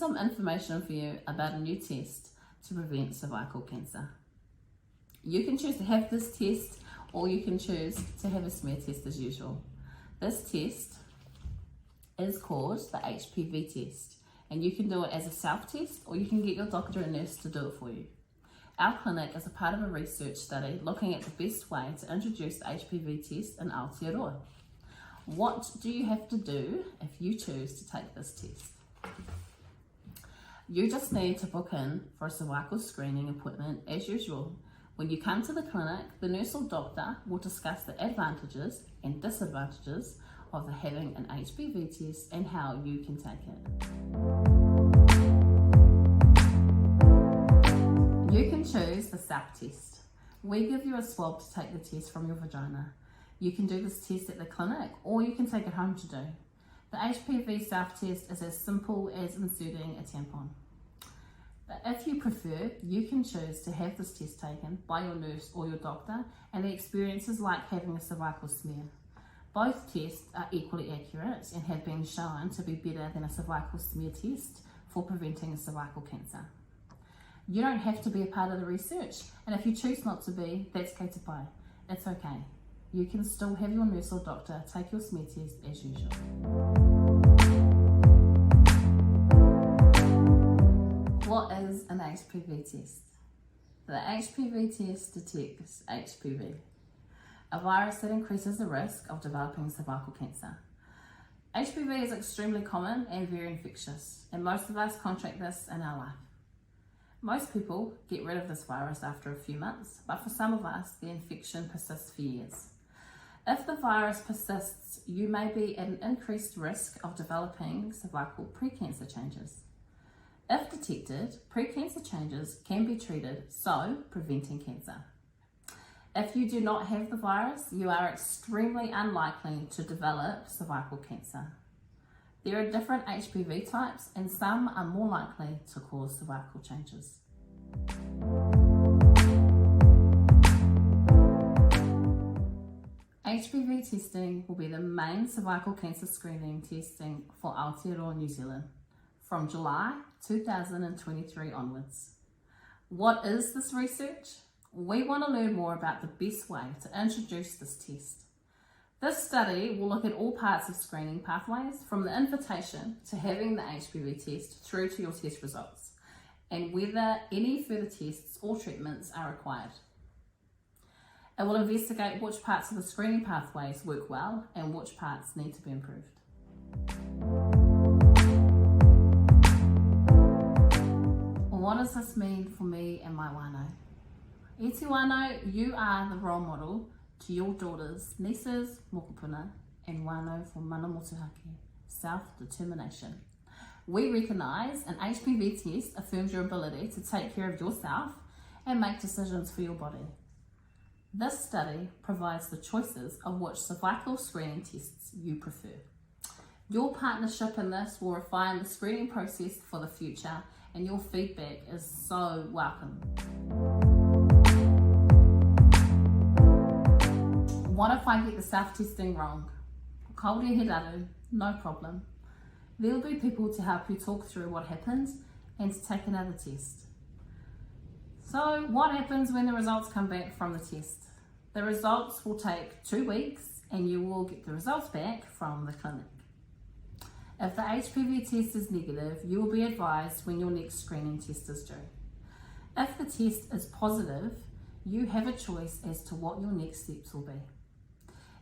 some information for you about a new test to prevent cervical cancer. You can choose to have this test, or you can choose to have a smear test as usual. This test is called the HPV test, and you can do it as a self-test, or you can get your doctor or nurse to do it for you. Our clinic is a part of a research study looking at the best way to introduce the HPV test in Aotearoa. What do you have to do if you choose to take this test? You just need to book in for a cervical screening appointment as usual. When you come to the clinic, the nurse or doctor will discuss the advantages and disadvantages of having an HPV test and how you can take it. You can choose the self-test. We give you a swab to take the test from your vagina. You can do this test at the clinic, or you can take it home to do. The HPV self-test is as simple as inserting a tampon. But if you prefer, you can choose to have this test taken by your nurse or your doctor, and the experience is like having a cervical smear. Both tests are equally accurate and have been shown to be better than a cervical smear test for preventing cervical cancer. You don't have to be a part of the research, and if you choose not to be, that's kei te pai. It's okay. You can still have your nurse or doctor take your smear test as usual. What is an HPV test? The HPV test detects HPV, a virus that increases the risk of developing cervical cancer. HPV is extremely common and very infectious, and most of us contract this in our life. Most people get rid of this virus after a few months, but for some of us, the infection persists for years. If the virus persists, you may be at an increased risk of developing cervical precancer changes. If detected, precancer changes can be treated, so preventing cancer. If you do not have the virus, you are extremely unlikely to develop cervical cancer. There are different HPV types, and some are more likely to cause cervical changes. HPV testing will be the main cervical cancer screening testing for Aotearoa, New Zealand from July 2023 onwards. What is this research? We want to learn more about the best way to introduce this test. This study will look at all parts of screening pathways, from the invitation to having the HPV test through to your test results, and whether any further tests or treatments are required. It will investigate which parts of the screening pathways work well and which parts need to be improved. What does this mean for me and my whānau? E te whānau, you are the role model to your daughters, nieces, mokopuna, and whānau for mana motuhake, self-determination. We recognise an HPV test affirms your ability to take care of yourself and make decisions for your body. This study provides the choices of which cervical screening tests you prefer. Your partnership in this will refine the screening process for the future, and your feedback is so welcome. What if I get the self-testing wrong? Kauri he raru, no problem. There will be people to help you talk through what happens and to take another test. So what happens when the results come back from the test? The results will take 2 weeks, and you will get the results back from the clinic. If the HPV test is negative, you will be advised when your next screening test is due. If the test is positive, you have a choice as to what your next steps will be.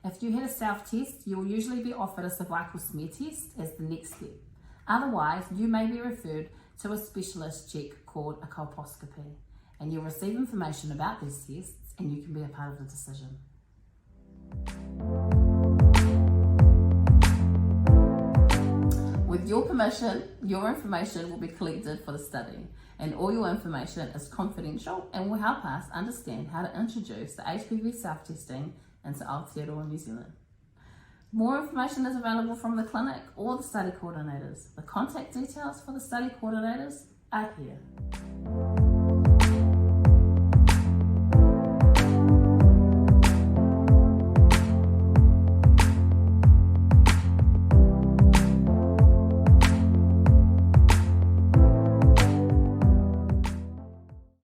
If you had a self-test, you will usually be offered a cervical smear test as the next step. Otherwise, you may be referred to a specialist check called a colposcopy, and you'll receive information about these tests, and you can be a part of the decision. With your permission, your information will be collected for the study, and all your information is confidential and will help us understand how to introduce the HPV self-testing into Aotearoa, New Zealand. More information is available from the clinic or the study coordinators. The contact details for the study coordinators are here.